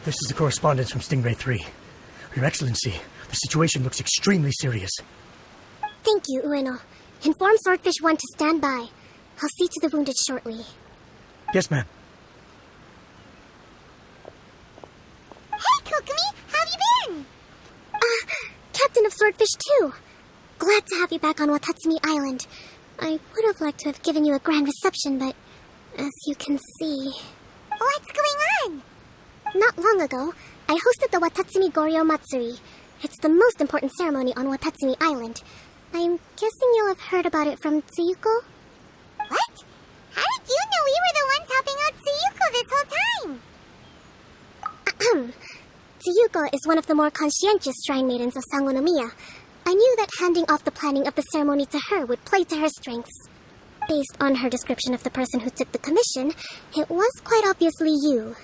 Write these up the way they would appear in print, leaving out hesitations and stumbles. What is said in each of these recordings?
This is the correspondence from Stingray 3. Your Excellency, the situation looks extremely serious. Thank you, Ueno. Inform Swordfish 1 to stand by. I'll see to the wounded shortly. Yes, ma'am. Hey, Kokomi! How have you been? Captain of Swordfish 2. Glad to have you back on Watatsumi Island. I would have liked to have given you a grand reception, but as you can see... What's going on? Not long ago, I hosted the Watatsumi Goryo Matsuri. It's the most important ceremony on Watatsumi Island. I'm guessing you'll have heard about it from Tsuyuko? What? How did you know we were the ones helping out Tsuyuko this whole time? Tsuyuko is one of the more conscientious shrine maidens of Sangonomiya. I knew that handing off the planning of the ceremony to her would play to her strengths. Based on her description of the person who took the commission, it was quite obviously you.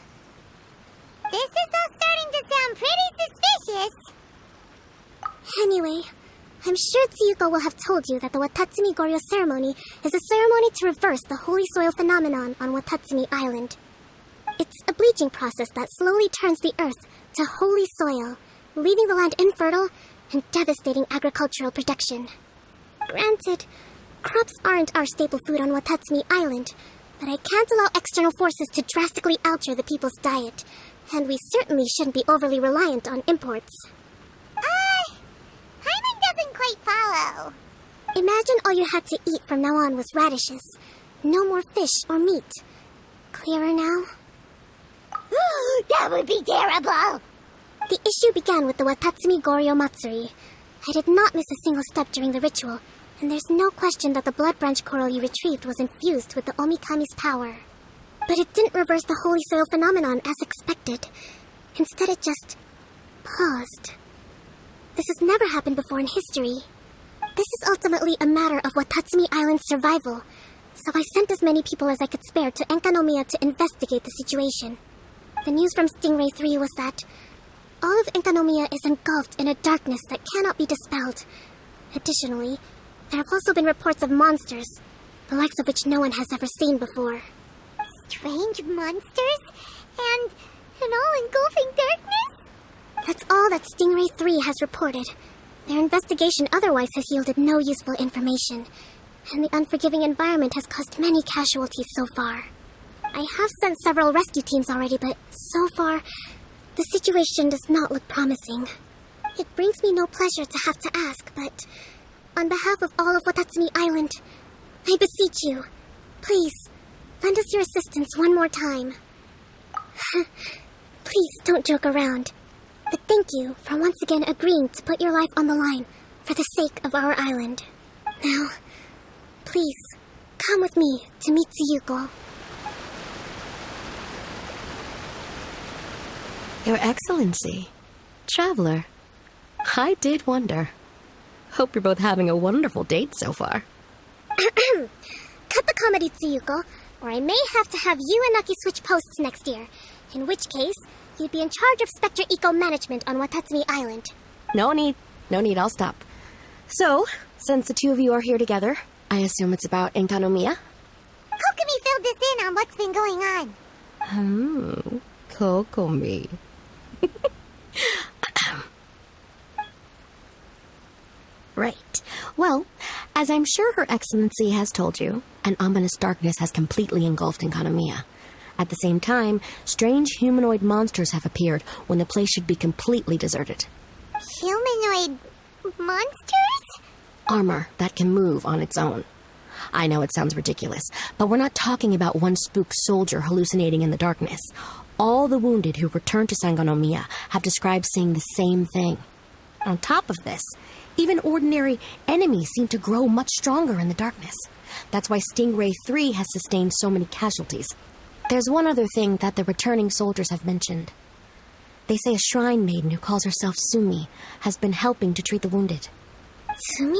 This is all starting to sound pretty suspicious. Anyway, I'm sure Tsuyuko will have told you that the Watatsumi Goryo ceremony is a ceremony to reverse the holy soil phenomenon on Watatsumi Island. It's a bleaching process that slowly turns the earth to holy soil, leaving the land infertile and devastating agricultural production. Granted, crops aren't our staple food on Watatsumi Island, but I can't allow external forces to drastically alter the people's diet, and we certainly shouldn't be overly reliant on imports. Paimon doesn't quite follow. Imagine all you had to eat from now on was radishes. No more fish or meat. Clearer now? That would be terrible! The issue began with the Watatsumi Goryo Matsuri. I did not miss a single step during the ritual, and there's no question that the blood branch coral you retrieved was infused with the Omikami's power. But it didn't reverse the holy soil phenomenon as expected. Instead, it just paused. This has never happened before in history. This is ultimately a matter of Watatsumi Island's survival, so I sent as many people as I could spare to Enkanomiya to investigate the situation. The news from Stingray 3 was that all of Enkanomiya is engulfed in a darkness that cannot be dispelled. Additionally, there have also been reports of monsters, the likes of which no one has ever seen before. Strange monsters? And an all-engulfing darkness? That's all that Stingray 3 has reported. Their investigation otherwise has yielded no useful information, and the unforgiving environment has caused many casualties so far. I have sent several rescue teams already, but so far, the situation does not look promising. It brings me no pleasure to have to ask, but on behalf of all of Watatsumi Island, I beseech you, please, lend us your assistance one more time. Please don't joke around. But thank you for once again agreeing to put your life on the line for the sake of our island. Now, please, come with me to meet Tsuyuko. Your Excellency, Traveler, I did wonder. Hope you're both having a wonderful date so far. Cut the comedy, Tsuyuko, or I may have to have you and Naki switch posts next year, in which case, you'd be in charge of Spectre Eco Management on Watatsumi Island. No need, I'll stop. So, since the two of you are here together, I assume it's about Enkanomiya? Kokomi filled us in on what's been going on. Kokomi. Right. Well, as I'm sure Her Excellency has told you, an ominous darkness has completely engulfed Enkanomiya. At the same time, strange humanoid monsters have appeared when the place should be completely deserted. Humanoid monsters? Armor that can move on its own. I know it sounds ridiculous, but we're not talking about one spook soldier hallucinating in the darkness. All the wounded who returned to Sangonomiya have described seeing the same thing. On top of this, even ordinary enemies seem to grow much stronger in the darkness. That's why Stingray 3 has sustained so many casualties. There's one other thing that the returning soldiers have mentioned. They say a shrine maiden who calls herself Sumi has been helping to treat the wounded. Sumi?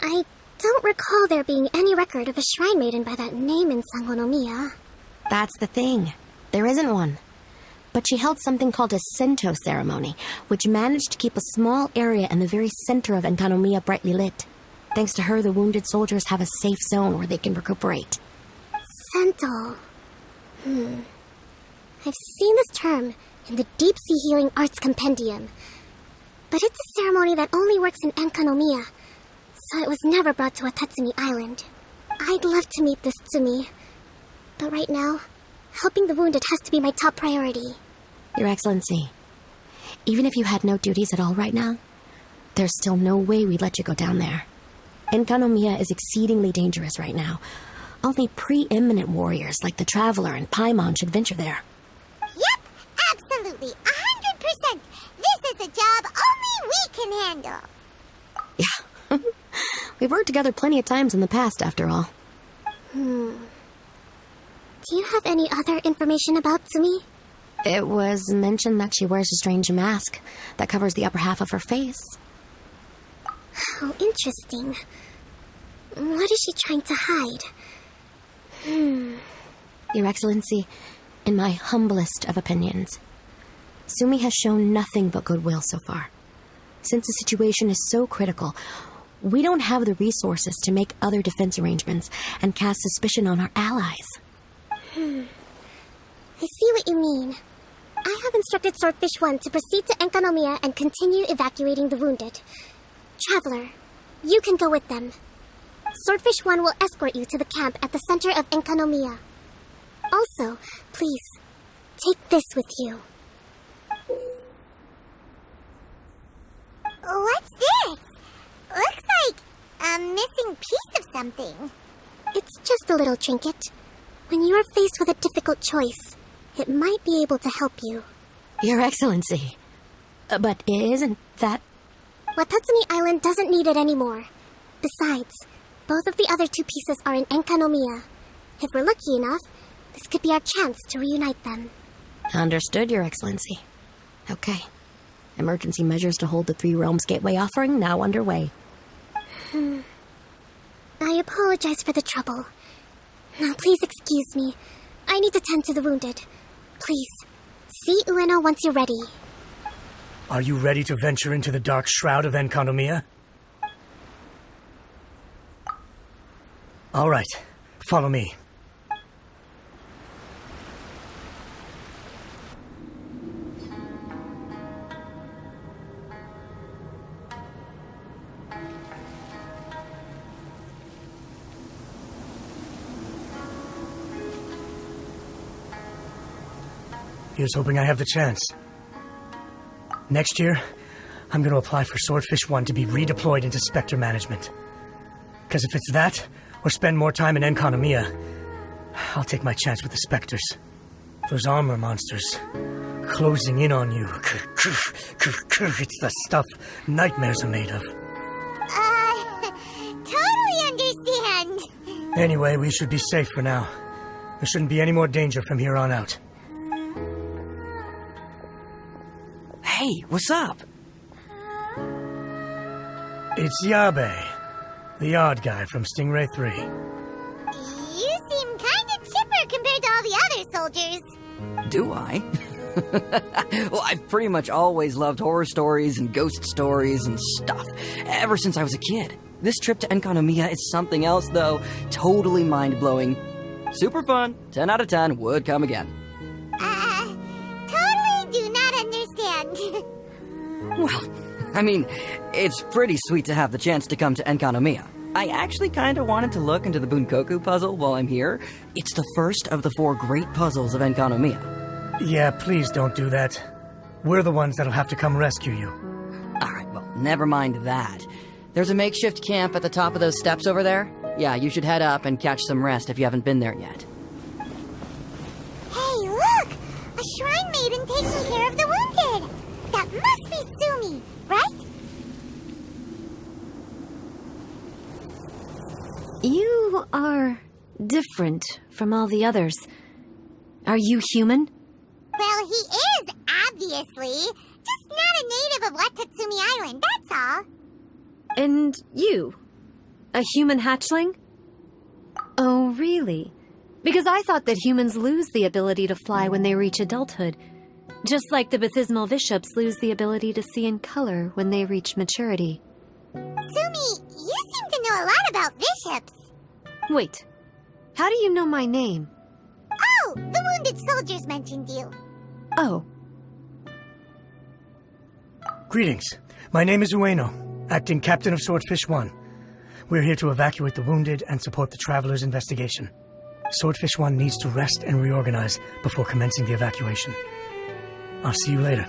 I don't recall there being any record of a shrine maiden by that name in Sangonomiya. That's the thing. There isn't one. But she held something called a Sento ceremony, which managed to keep a small area in the very center of Enkanomiya brightly lit. Thanks to her, the wounded soldiers have a safe zone where they can recuperate. Sento. I've seen this term in the Deep Sea Healing Arts Compendium, but it's a ceremony that only works in Enkanomiya, so it was never brought to Watatsumi Island. I'd love to meet this Tsumi, but right now, helping the wounded has to be my top priority. Your Excellency, even if you had no duties at all right now, there's still no way we'd let you go down there. Enkanomiya is exceedingly dangerous right now. Only preeminent warriors like the Traveler and Paimon should venture there. Yep, absolutely, 100%. This is a job only we can handle. Yeah. We've worked together plenty of times in the past, after all. Do you have any other information about Tsumi? It was mentioned that she wears a strange mask that covers the upper half of her face. How interesting. What is she trying to hide? Your Excellency, in my humblest of opinions, Tsumi has shown nothing but goodwill so far. Since the situation is so critical, we don't have the resources to make other defense arrangements and cast suspicion on our allies. I see what you mean. I have instructed Swordfish 1 to proceed to Enkanomiya and continue evacuating the wounded. Traveler, you can go with them. Swordfish 1 will escort you to the camp at the center of Enkanomiya. Also, please, take this with you. What's this? Looks like a missing piece of something. It's just a little trinket. When you are faced with a difficult choice, it might be able to help you. Your Excellency, but isn't that... Watatsumi Island doesn't need it anymore. Besides, both of the other two pieces are in Enkanomiya. If we're lucky enough, this could be our chance to reunite them. Understood, Your Excellency. Okay. Emergency measures to hold the Three Realms Gateway offering now underway. I apologize for the trouble. Now, please excuse me. I need to tend to the wounded. Please, see Ueno once you're ready. Are you ready to venture into the dark shroud of Enkanomiya? All right, follow me. Here's hoping I have the chance. Next year, I'm going to apply for Swordfish 1 to be redeployed into Spectre management. Because if it's that, or spend more time in Enkanomiya, I'll take my chance with the Spectres. Those armor monsters, closing in on you. It's the stuff nightmares are made of. Totally understand. Anyway, we should be safe for now. There shouldn't be any more danger from here on out. Hey, what's up? It's Yabe, the odd guy from Stingray 3. You seem kind of chipper compared to all the other soldiers. Do I? Well, I've pretty much always loved horror stories and ghost stories and stuff, ever since I was a kid. This trip to Enkanomiya is something else, though. Totally mind-blowing. Super fun. 10 out of 10 would come again. Totally do not understand. Well, I mean, it's pretty sweet to have the chance to come to Enkanomiya. I actually kind of wanted to look into the Bunkoku puzzle while I'm here. It's the first of the 4 great puzzles of Enkanomiya. Yeah, please don't do that. We're the ones that'll have to come rescue you. Alright, well, never mind that. There's a makeshift camp at the top of those steps over there. Yeah, you should head up and catch some rest if you haven't been there yet. Hey, look! A shrine maiden taking care of the wounded! That must be Tsumi, right? You are different from all the others. Are you human? Well, he is, obviously. Just not a native of Watatsumi Island, that's all. And you? A human hatchling? Oh, really? Because I thought that humans lose the ability to fly when they reach adulthood. Just like the baptismal bishops lose the ability to see in color when they reach maturity. Tsumi, you seem to know a lot about bishops. Wait, how do you know my name? Oh, the wounded soldiers mentioned you. Oh, Greetings. My name is Ueno, acting captain of Swordfish 1. We're here to evacuate the wounded and support the traveler's investigation. Swordfish 1 needs to rest and reorganize before commencing the evacuation. I'll see you later.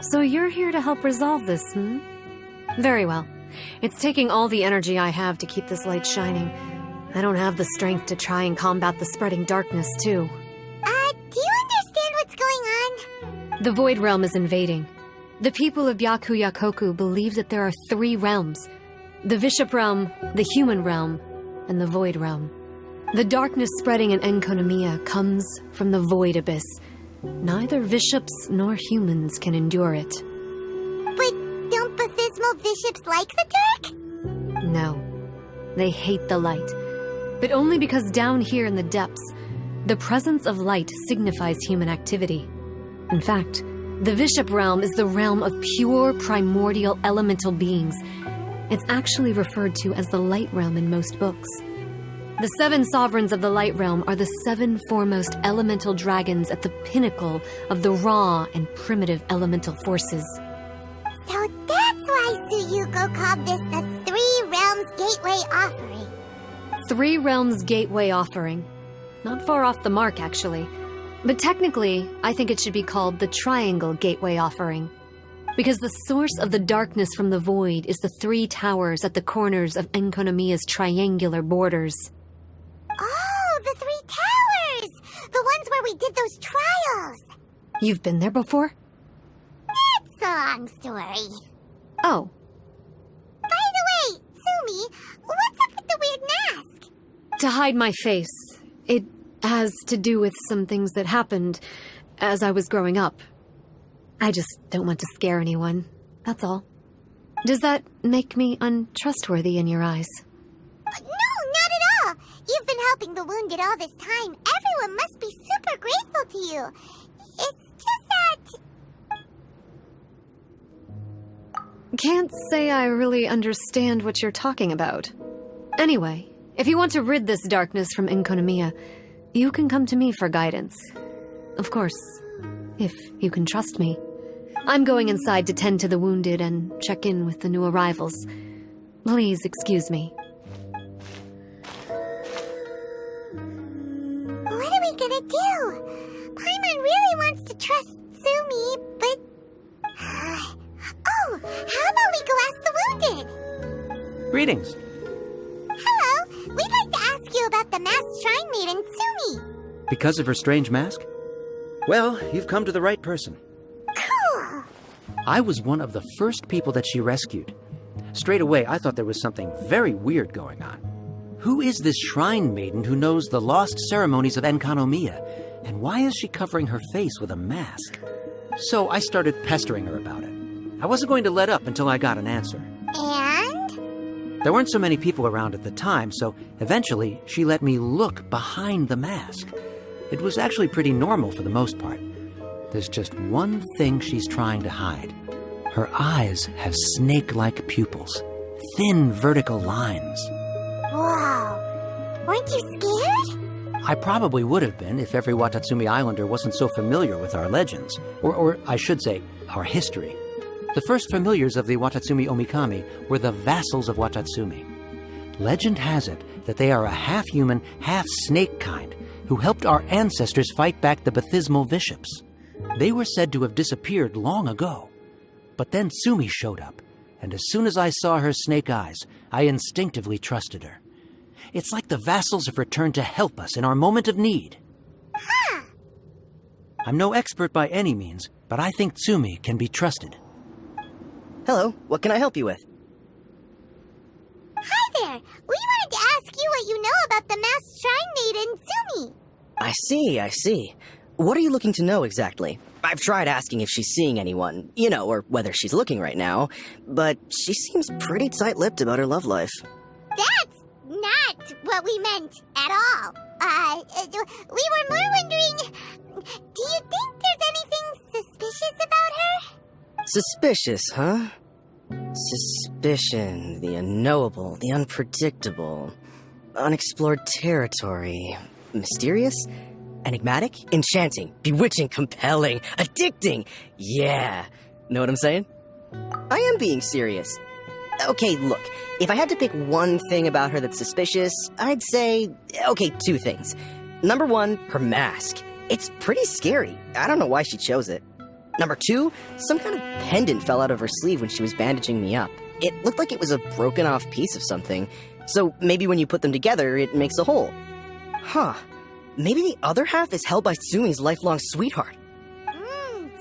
so you're here to help resolve this, hmm? Very well. It's taking all the energy I have to keep this light shining. I don't have the strength to try and combat the spreading darkness, too. Do you understand what's going on? The Void Realm is invading. The people of Byakuyakoku believe that there are 3 realms. The Bishop Realm, the Human Realm, and the Void Realm. The darkness spreading in Enkonomiya comes from the Void Abyss. Neither bishops nor humans can endure it. But don't Bathismal bishops like the dark? No. They hate the light. But only because down here in the depths, the presence of light signifies human activity. In fact, the Bishop Realm is the realm of pure primordial elemental beings. It's actually referred to as the Light Realm in most books. The 7 sovereigns of the Light Realm are the 7 foremost elemental dragons at the pinnacle of the raw and primitive elemental forces. So that's why Tsuyuko called this the 3 Realms Gateway Offering. 3 Realms Gateway Offering. Not far off the mark, actually. But technically, I think it should be called the Triangle Gateway Offering. Because the source of the darkness from the void is the 3 towers at the corners of Enkonomiya's triangular borders. Oh, the 3 towers! The ones where we did those trials! You've been there before? It's a long story. Oh, By the way, Sumi, what's up with the weird mask? to hide my face. It has to do with some things that happened as I was growing up. I just don't want to scare anyone, that's all. Does that make me untrustworthy in your eyes? No, not at all. You've been helping the wounded all this time. Everyone must be super grateful to you. It's just that... Can't say I really understand what you're talking about. Anyway, if you want to rid this darkness from Enkonomiya, you can come to me for guidance. Of course, if you can trust me. I'm going inside to tend to the wounded and check in with the new arrivals. Please excuse me. What are we gonna do? Paimon really wants to trust Sumi, but... Oh, how about we go ask the wounded? Greetings. Hello, we'd like to ask you about the masked shrine maiden, Sumi. Because of her strange mask? Well, you've come to the right person. Cool. I was one of the first people that she rescued. Straight away, I thought there was something very weird going on. Who is this shrine maiden who knows the lost ceremonies of Enkanomiya? And why is she covering her face with a mask? So I started pestering her about it. I wasn't going to let up until I got an answer. And? There weren't so many people around at the time, so eventually she let me look behind the mask. It was actually pretty normal for the most part. There's just one thing she's trying to hide. Her eyes have snake-like pupils, thin vertical lines. Whoa. Weren't you scared? I probably would have been if every Watatsumi Islander wasn't so familiar with our legends, or I should say, our history. The first familiars of the Watatsumi Omikami were the vassals of Watatsumi. Legend has it that they are a half-human, half-snake kind who helped our ancestors fight back the Bathismal bishops. They were said to have disappeared long ago. But then Sumi showed up, and as soon as I saw her snake eyes, I instinctively trusted her. It's like the vassals have returned to help us in our moment of need. Huh. I'm no expert by any means, but I think Sumi can be trusted. Hello, what can I help you with? Hi there. We wanted to ask you what you know about the masked shrine maiden, Sumi. I see. What are you looking to know exactly? I've tried asking if she's seeing anyone, or whether she's looking right now, but she seems pretty tight-lipped about her love life. That's not what we meant at all. We were more wondering, do you think there's anything suspicious about her? Suspicious, huh? Suspicion, the unknowable, the unpredictable, unexplored territory. Mysterious? Enigmatic? Enchanting? Bewitching? Compelling? Addicting? Yeah. Know what I'm saying? I am being serious. Okay, look, if I had to pick one thing about her that's suspicious, I'd say, okay, two things. Number one, her mask. It's pretty scary. I don't know why she chose it. Number two, some kind of pendant fell out of her sleeve when she was bandaging me up. It looked like it was a broken off piece of something. So maybe when you put them together, it makes a whole. Huh. Maybe the other half is held by Sumi's lifelong sweetheart.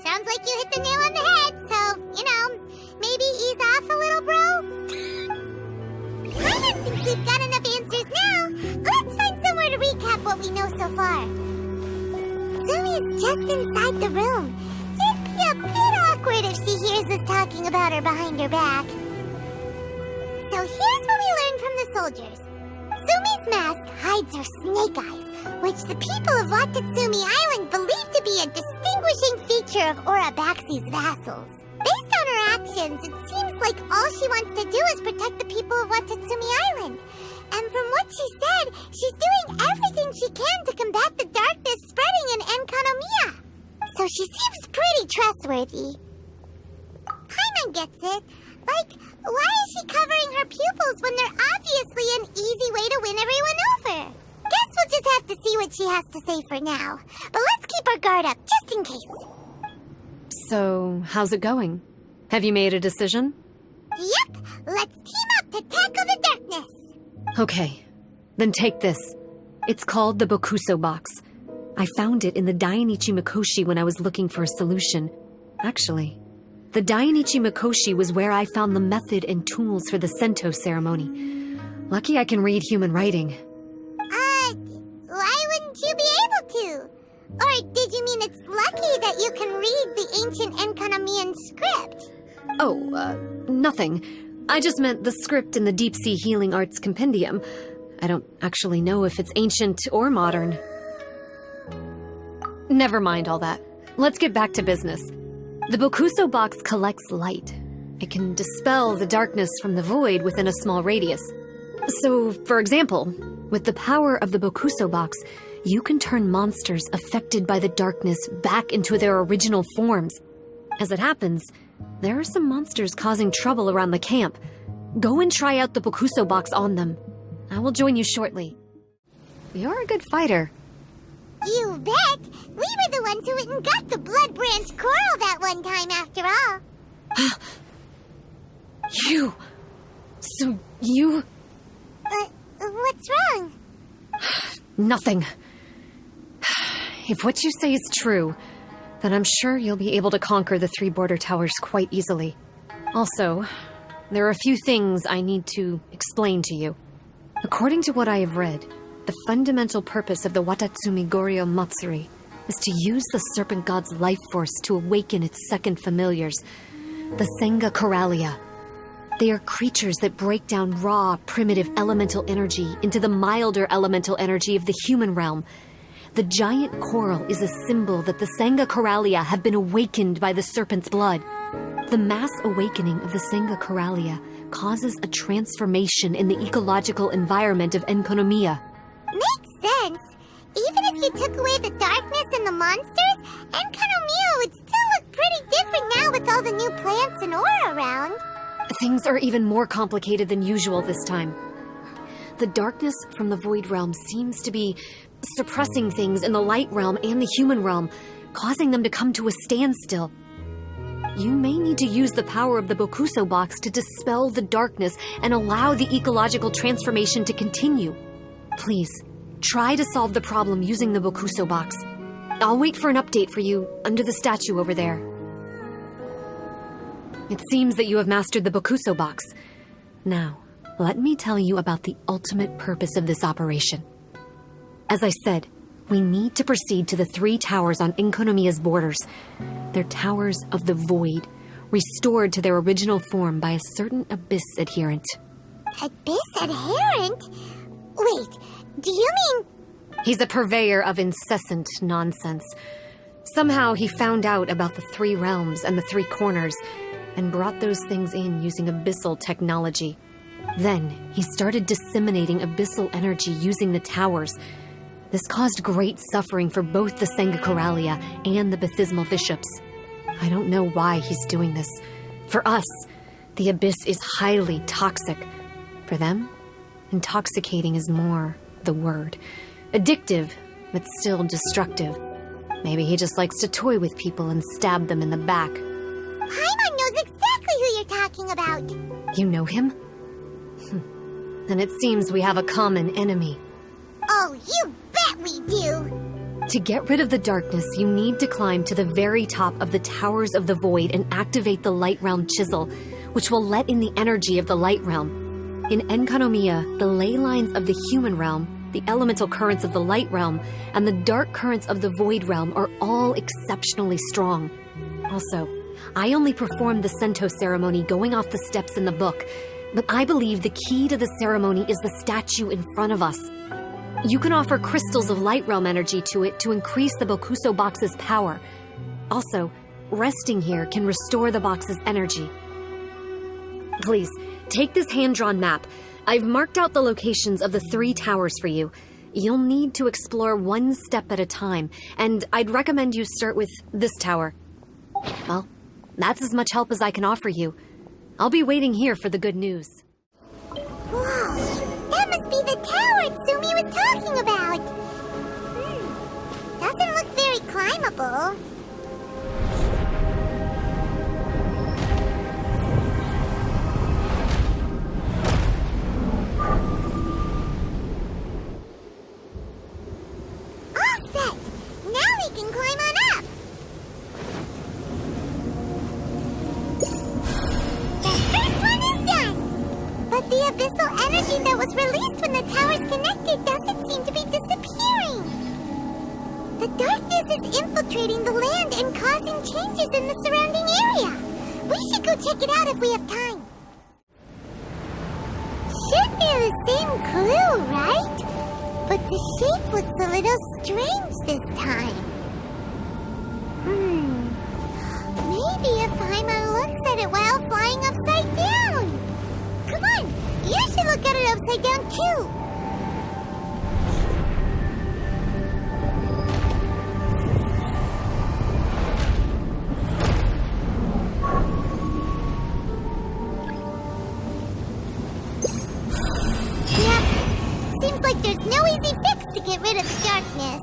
Sounds like you hit the nail on the head, so, maybe ease off a little, bro? I don't think we've got enough answers now. Let's find somewhere to recap what we know so far. Sumi's just inside the room. It'd be a bit awkward if she hears us talking about her behind her back. So here's what we learned from the soldiers. Sumi's mask hides her snake eyes, which the people of Watatsumi Island believe to be a distinguishing feature of Orabaxi's vassals. Based on her actions, it seems like all she wants to do is protect the people of Watatsumi Island. And from what she said, she's doing everything she can to combat the darkness spreading in Enkanomiya. So she seems pretty trustworthy. Paimon gets it. Like, why is she covering her pupils when they're obviously an easy way to win everyone over? Guess we'll just have to see what she has to say for now. But let's keep our guard up, just in case. So, how's it going? Have you made a decision? Yep, let's team up to tackle the darkness. Okay, then take this. It's called the Bokuso box. I found it in the Dainichi Mikoshi when I was looking for a solution. Actually, the Dainichi Mikoshi was where I found the method and tools for the Sento ceremony. Lucky I can read human writing. Why wouldn't you be able to? Or did you mean it's lucky that you can read the ancient Enkanomian script? Oh, nothing. I just meant the script in the Deep Sea Healing Arts Compendium. I don't actually know if it's ancient or modern. Never mind all that. Let's get back to business. The Bokuso box collects light. It can dispel the darkness from the void within a small radius. So, for example, with the power of the Bokuso box, you can turn monsters affected by the darkness back into their original forms. As it happens, there are some monsters causing trouble around the camp. Go and try out the Bokuso box on them. I will join you shortly. You're a good fighter. You bet! We were the ones who went and got the Blood Branch Coral that one time, after all. You! So you... What's wrong? Nothing. If what you say is true, then I'm sure you'll be able to conquer the 3 border towers quite easily. Also, there are a few things I need to explain to you. According to what I have read, the fundamental purpose of the Watatsumi Goryo Matsuri is to use the Serpent God's life force to awaken its second familiars, the Senga Coralia. They are creatures that break down raw, primitive elemental energy into the milder elemental energy of the human realm. The giant coral is a symbol that the Senga Coralia have been awakened by the serpent's blood. The mass awakening of the Senga Coralia causes a transformation in the ecological environment of Enkanomiya. Makes sense. Even if you took away the darkness and the monsters, Enkanomiya would still look pretty different now with all the new plants and aura around. Things are even more complicated than usual this time. The darkness from the Void Realm seems to be suppressing things in the Light Realm and the Human Realm, causing them to come to a standstill. You may need to use the power of the Bokuso box to dispel the darkness and allow the ecological transformation to continue. Please, try to solve the problem using the Bokuso box. I'll wait for an update for you under the statue over there. It seems that you have mastered the Bokuso box. Now, let me tell you about the ultimate purpose of this operation. As I said, we need to proceed to the 3 towers on Enkanomiya's borders. They're towers of the void, restored to their original form by a certain Abyss adherent. Abyss adherent? Wait, do you mean... He's a purveyor of incessant nonsense. Somehow he found out about the 3 realms and the 3 corners, and brought those things in using abyssal technology. Then, he started disseminating abyssal energy using the towers. This caused great suffering for both the Sanguinaralia and the Baptismal Bishops. I don't know why he's doing this. For us, the Abyss is highly toxic. For them, intoxicating is more the word. Addictive, but still destructive. Maybe he just likes to toy with people and stab them in the back. Paimon knows exactly who you're talking about. You know him? Then it seems we have a common enemy. Oh, you bet we do! To get rid of the darkness, you need to climb to the very top of the Towers of the Void and activate the Light Realm Chisel, which will let in the energy of the Light Realm. In Enkanomiya, the ley lines of the human realm, the elemental currents of the Light Realm, and the dark currents of the Void Realm are all exceptionally strong. Also, I only performed the Sento ceremony going off the steps in the book, but I believe the key to the ceremony is the statue in front of us. You can offer crystals of Light Realm energy to it to increase the Bokuso box's power. Also, resting here can restore the box's energy. Please, take this hand-drawn map. I've marked out the locations of the 3 towers for you. You'll need to explore one step at a time, and I'd recommend you start with this tower. Well, that's as much help as I can offer you. I'll be waiting here for the good news. Whoa, that must be the tower Tsumi was talking about. Doesn't look very climbable. All set. Now we can climb on up. The first one is done. But the abyssal energy that was released when the towers connected doesn't seem to be disappearing. The darkness is infiltrating the land and causing changes in the surrounding area. We should go check it out if we have time. Should be the same clue, right? But the shape looks a little strange this time. Maybe if Paimon looks at it while flying upside down. Come on, you should look at it upside down too. Seems like there's no easy fix to get rid of the darkness.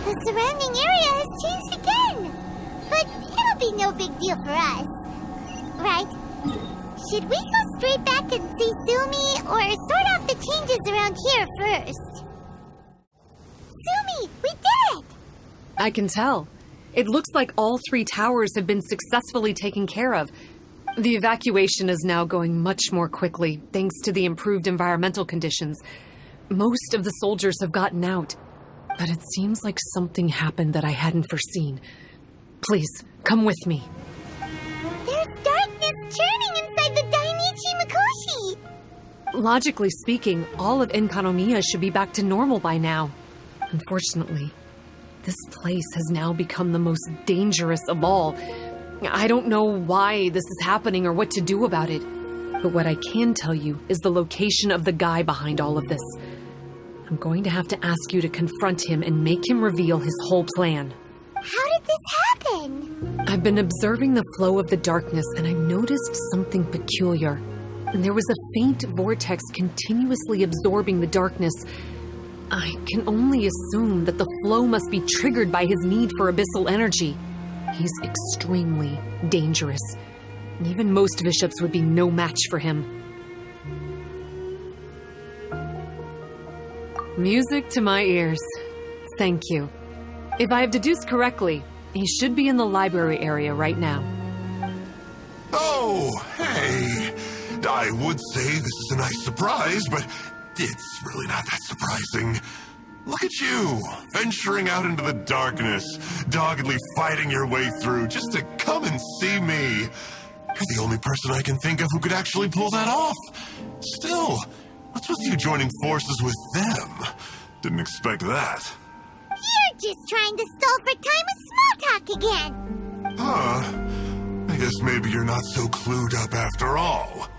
The surrounding area has changed again. But it'll be no big deal for us. Right? Should we go straight back and see Sumi, or sort out the changes around here first? Sumi, we did it! I can tell. It looks like all 3 towers have been successfully taken care of. The evacuation is now going much more quickly, thanks to the improved environmental conditions. Most of the soldiers have gotten out, but it seems like something happened that I hadn't foreseen. Please, come with me. There's darkness churning inside the Dainichi Mikoshi! Logically speaking, all of Enkanomiya should be back to normal by now. Unfortunately, this place has now become the most dangerous of all. I don't know why this is happening or what to do about it. But what I can tell you is the location of the guy behind all of this. I'm going to have to ask you to confront him and make him reveal his whole plan. How did this happen? I've been observing the flow of the darkness, and I noticed something peculiar. There was a faint vortex continuously absorbing the darkness. I can only assume that the flow must be triggered by his need for abyssal energy. He's extremely dangerous. Even most bishops would be no match for him. Music to my ears. Thank you. If I have deduced correctly, he should be in the library area right now. Oh, hey. I would say this is a nice surprise, but it's really not that surprising. Look at you, venturing out into the darkness, doggedly fighting your way through just to come and see me. You're the only person I can think of who could actually pull that off. Still, what's with you joining forces with them? Didn't expect that. You're just trying to stall for time with small talk again. Huh. I guess maybe you're not so clued up after all.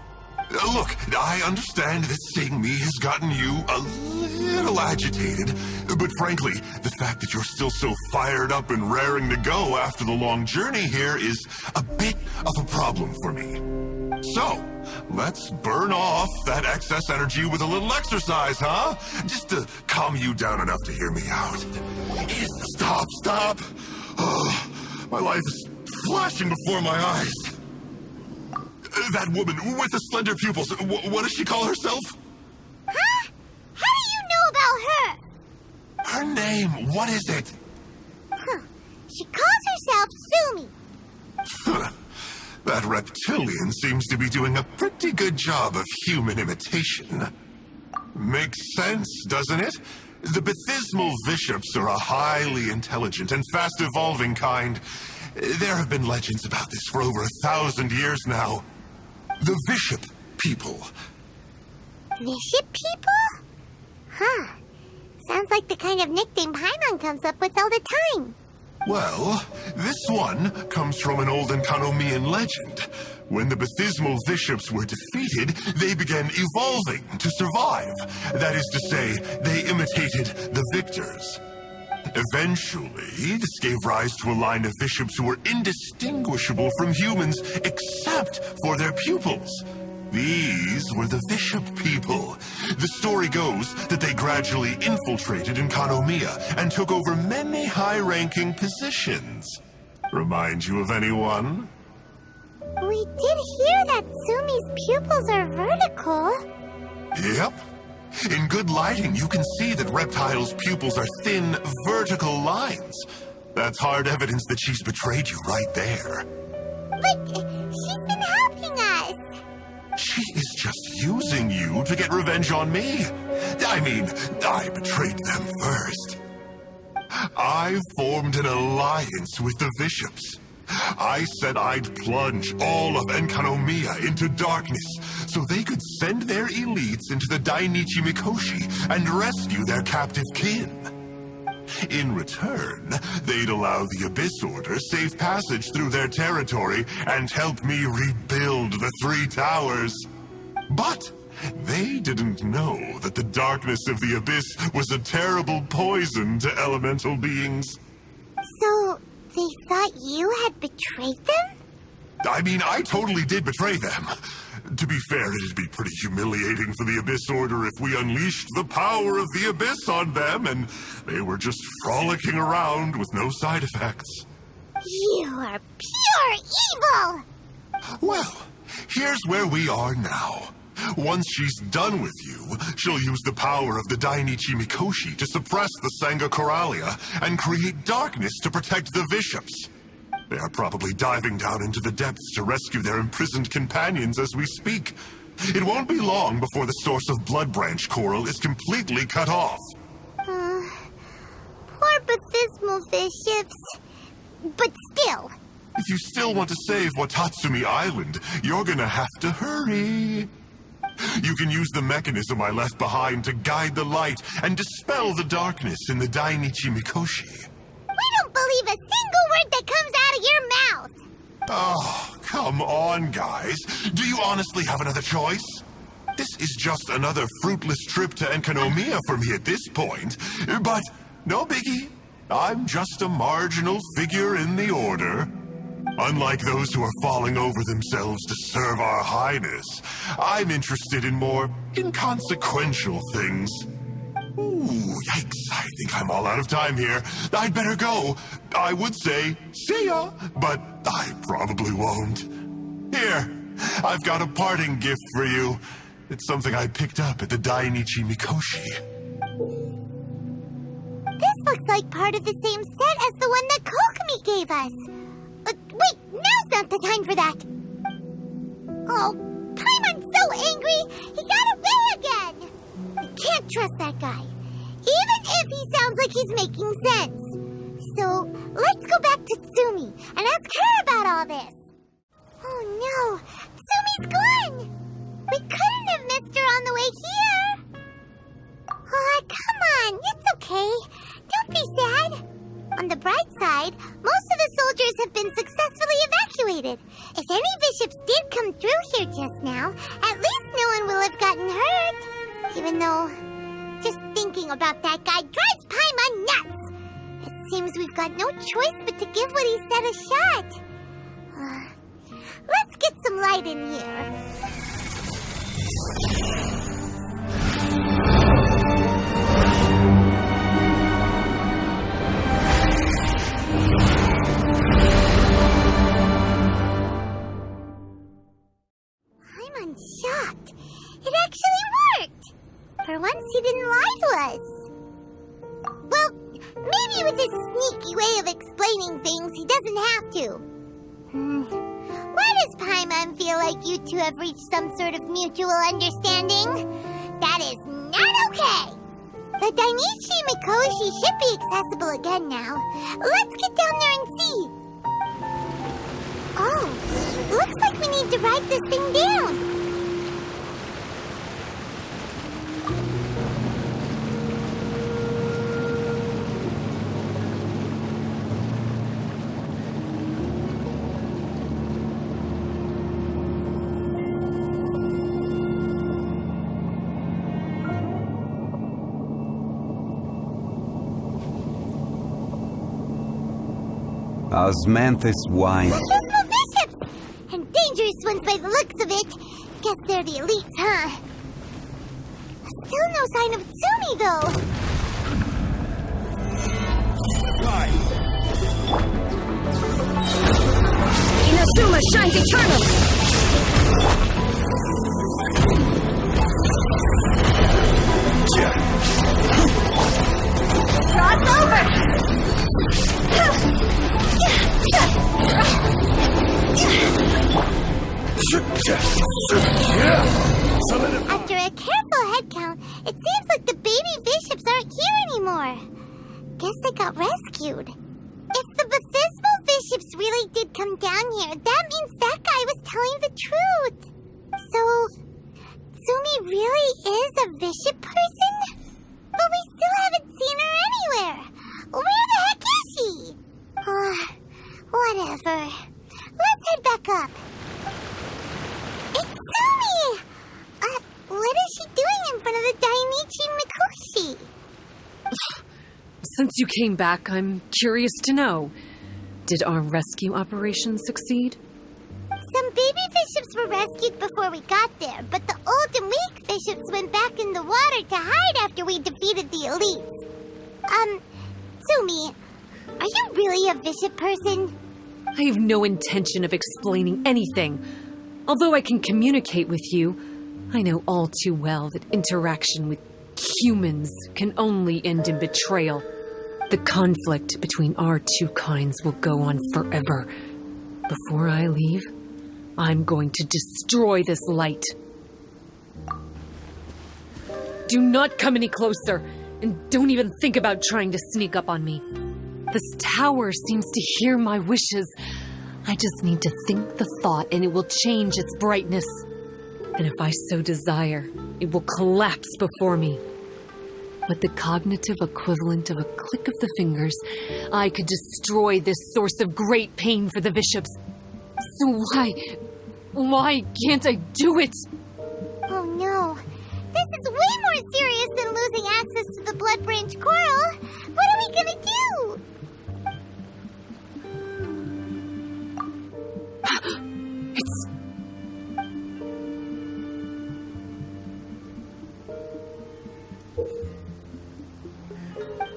Look, I understand that seeing me has gotten you a little agitated, but frankly, the fact that you're still so fired up and raring to go after the long journey here is a bit of a problem for me. So, let's burn off that excess energy with a little exercise, huh? Just to calm you down enough to hear me out. Stop! Oh, my life is flashing before my eyes. That woman with the slender pupils, what does she call herself? Huh? How do you know about her? Her name, what is it? She calls herself Sumi. That reptilian seems to be doing a pretty good job of human imitation. Makes sense, doesn't it? The Baptismal Bishops are a highly intelligent and fast-evolving kind. There have been legends about this for over 1,000 years now. The Bishop people. Bishop people? Huh. Sounds like the kind of nickname Paimon comes up with all the time. Well, this one comes from an old Enkanomian legend. When the Baptismal Bishops were defeated, they began evolving to survive. That is to say, they imitated the victors. Eventually, this gave rise to a line of bishops who were indistinguishable from humans except for their pupils. These were the Bishop people. The story goes that they gradually infiltrated Enkanomiya and took over many high-ranking positions. Remind you of anyone? We did hear that Sumi's pupils are vertical. Yep. In good lighting, you can see that Reptile's pupils are thin, vertical lines. That's hard evidence that she's betrayed you right there. But she's been helping us. She is just using you to get revenge on me. I mean, I betrayed them first. I formed an alliance with the bishops. I said I'd plunge all of Enkanomiya into darkness so they could send their elites into the Dainichi Mikoshi and rescue their captive kin. In return, they'd allow the Abyss Order safe passage through their territory and help me rebuild the Three Towers. But they didn't know that the darkness of the Abyss was a terrible poison to elemental beings. So, they thought you had betrayed them? I mean, I totally did betray them. To be fair, it'd be pretty humiliating for the Abyss Order if we unleashed the power of the Abyss on them and they were just frolicking around with no side effects. You are pure evil! Well, here's where we are now. Once she's done with you, she'll use the power of the Dainichi Mikoshi to suppress the Sangha Coralia and create darkness to protect the bishops. They are probably diving down into the depths to rescue their imprisoned companions as we speak. It won't be long before the source of Blood Branch Coral is completely cut off. Poor Baptismal Bishops. But still. If you still want to save Watatsumi Island, you're gonna have to hurry. You can use the mechanism I left behind to guide the light and dispel the darkness in the Dainichi Mikoshi. We don't believe a single word that comes out of your mouth! Oh, come on, guys. Do you honestly have another choice? This is just another fruitless trip to Enkanomiya for me at this point. But no biggie. I'm just a marginal figure in the Order. Unlike those who are falling over themselves to serve our highness, I'm interested in more inconsequential things. Ooh, yikes. I think I'm all out of time here. I'd better go. I would say, see ya, but I probably won't. Here, I've got a parting gift for you. It's something I picked up at the Dainichi Mikoshi. This looks like part of the same set as the one that Kokomi gave us. Wait, now's not the time for that. Oh, Paimon's so angry, he got away again. We can't trust that guy, even if he sounds like he's making sense. So, let's go back to Sumi and ask her about all this. Oh no, Sumi's gone. We couldn't have missed her on the way here. Oh, come on, it's okay. Don't be sad. On the bright side, most of the soldiers have been successfully evacuated. If any bishops did come through here just now, at least even though just thinking about that guy drives Paimon nuts. It seems we've got no choice but to give what he said a shot. Let's get some light in here. I'm shocked. It actually worked. For once, he didn't lie to us. Well, maybe with his sneaky way of explaining things, he doesn't have to. Why does Paimon feel like you two have reached some sort of mutual understanding? That is not okay. The Dainichi Mikoshi should be accessible again now. Let's get down there and see. Oh, looks like we need to write this thing down. Osmanthus wine. Abysmal bishops! And dangerous ones by the looks of it. Guess they're the elites, huh? Still no sign of Tsumi, though. Inazuma shines eternal! Cross over! After a careful head count, it seems like the baby bishops aren't here anymore. Guess they got rescued. If the Baptismal bishops really did come down here, that means that guy was telling the truth. So, Tsumi really is a bishop person? But we still haven't seen her anywhere. Where the heck is she? Whatever. Let's head back up. It's Tsumi! What is she doing in front of the Dainichi Mikoshi? Since you came back, I'm curious to know. Did our rescue operation succeed? Some baby bishops were rescued before we got there, but the old and weak bishops went back in the water to hide after we defeated the elites. Tsumi, are you really a bishop person? I have no intention of explaining anything. Although I can communicate with you, I know all too well that interaction with humans can only end in betrayal. The conflict between our two kinds will go on forever. Before I leave, I'm going to destroy this light. Do not come any closer, and don't even think about trying to sneak up on me. This tower seems to hear my wishes. I just need to think the thought and it will change its brightness. And if I so desire, it will collapse before me. With the cognitive equivalent of a click of the fingers, I could destroy this source of great pain for the bishops. So why can't I do it? Oh no. This is way more serious than losing access to the Blood Branch Coral. What are we gonna do?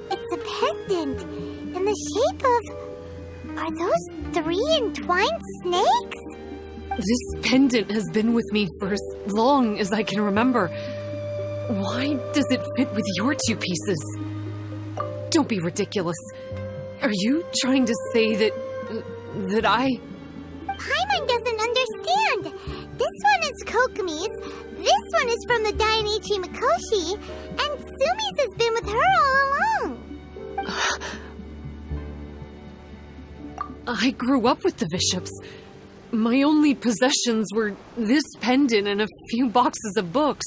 It's a pendant in the shape of... Are those 3 entwined snakes? This pendant has been with me for as long as I can remember. Why does it fit with your 2 pieces? Don't be ridiculous. Are you trying to say that I... Paimon doesn't understand. This one is Kokumi's, this one is from the Dainichi Mikoshi, and Sumi's has been with her all along. I grew up with the bishops. My only possessions were this pendant and a few boxes of books.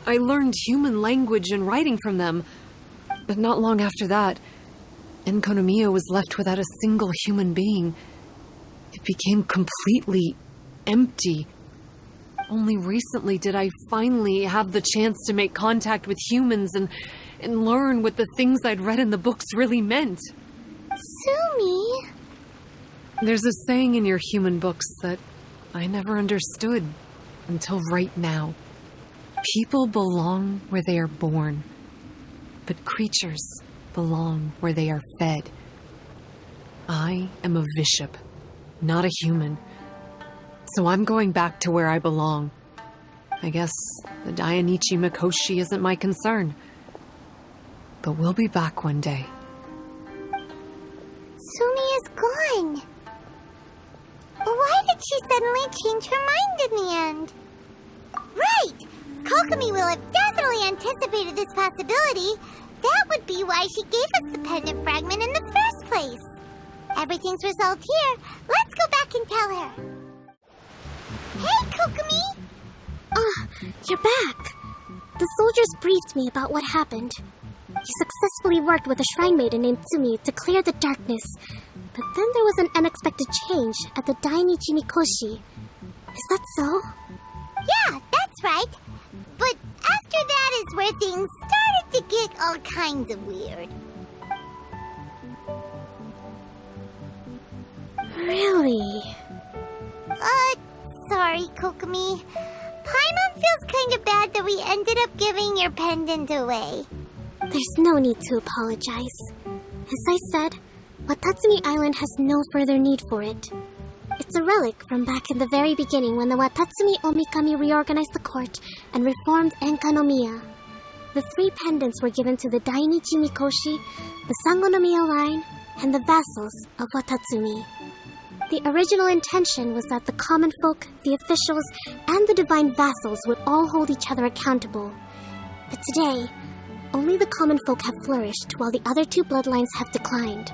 I learned human language and writing from them, but not long after that, Enkonomiya was left without a single human being. It became completely empty. Only recently did I finally have the chance to make contact with humans and learn what the things I'd read in the books really meant. Sumi! There's a saying in your human books that I never understood until right now. People belong where they are born, but creatures belong where they are fed. I am a bishop, not a human. So I'm going back to where I belong. I guess the Dainichi Mikoshi isn't my concern. But we'll be back one day. Sumi is gone. Why did she suddenly change her mind in the end? Right! Kokomi will have definitely anticipated this possibility. That would be why she gave us the pendant fragment in the first place. Everything's resolved here. Let's go back and tell her. Hey, Kokomi! You're back. The soldiers briefed me about what happened. You successfully worked with a shrine maiden named Tsumi to clear the darkness. But then there was an unexpected change at the Dainichi Mikoshi. Is that so? Yeah, that's right. But after that is where things started to get all kinds of weird. Really? Sorry, Kokomi. Paimon feels kind of bad that we ended up giving your pendant away. There's no need to apologize. As I said, Watatsumi Island has no further need for it. It's a relic from back in the very beginning when the Watatsumi Omikami reorganized the court and reformed Enkanomiya. The 3 pendants were given to the Dainichi Mikoshi, the Sangonomiya line, and the vassals of Watatsumi. The original intention was that the common folk, the officials, and the divine vassals would all hold each other accountable. But today, only the common folk have flourished while the other 2 bloodlines have declined.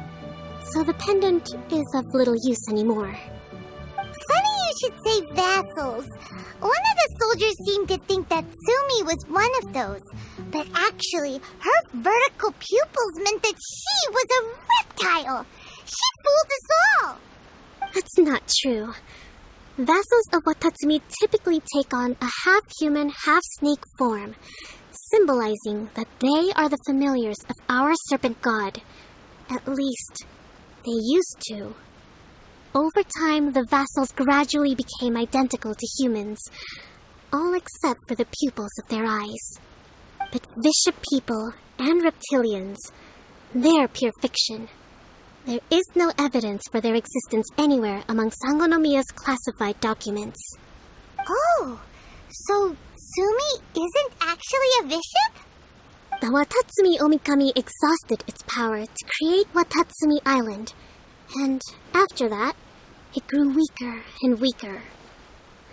So the pendant is of little use anymore. Funny you should say vassals. One of the soldiers seemed to think that Sumi was one of those. But actually, her vertical pupils meant that she was a reptile. She fooled us all. That's not true. Vassals of Watatsumi typically take on a half-human, half-snake form, symbolizing that they are the familiars of our serpent god. At least, they used to. Over time, the vassals gradually became identical to humans, all except for the pupils of their eyes. But bishop people and reptilians, they're pure fiction. There is no evidence for their existence anywhere among Sangonomiya's classified documents. Oh, so Sumi isn't actually a bishop? The Watatsumi Omikami exhausted its power to create Watatsumi Island, and after that, it grew weaker and weaker.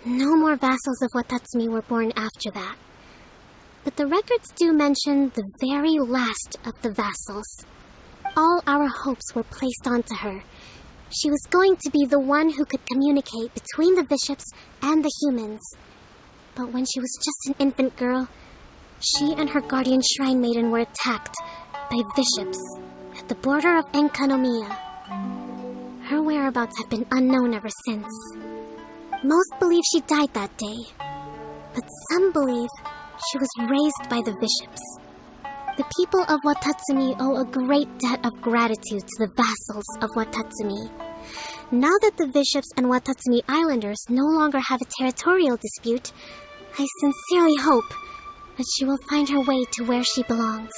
No more vassals of Watatsumi were born after that. But the records do mention the very last of the vassals. All our hopes were placed onto her. She was going to be the one who could communicate between the bishops and the humans. But when she was just an infant girl, she and her guardian shrine maiden were attacked by bishops at the border of Enkanomiya. Her whereabouts have been unknown ever since. Most believe she died that day, but some believe she was raised by the bishops. The people of Watatsumi owe a great debt of gratitude to the vassals of Watatsumi. Now that the bishops and Watatsumi Islanders no longer have a territorial dispute, I sincerely hope that she will find her way to where she belongs.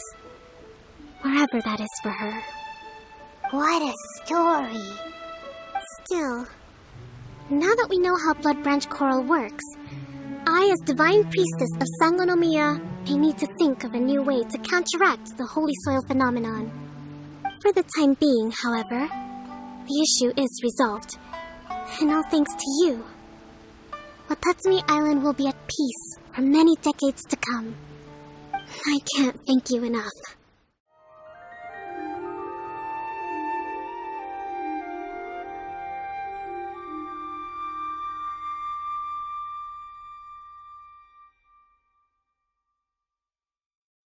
Wherever that is for her. What a story. Still, now that we know how Blood Branch Coral works, I, as Divine Priestess of Sangonomiya, may need to think of a new way to counteract the Holy Soil phenomenon. For the time being, however, the issue is resolved, and all thanks to you. Watatsumi Island will be at peace for many decades to come. I can't thank you enough.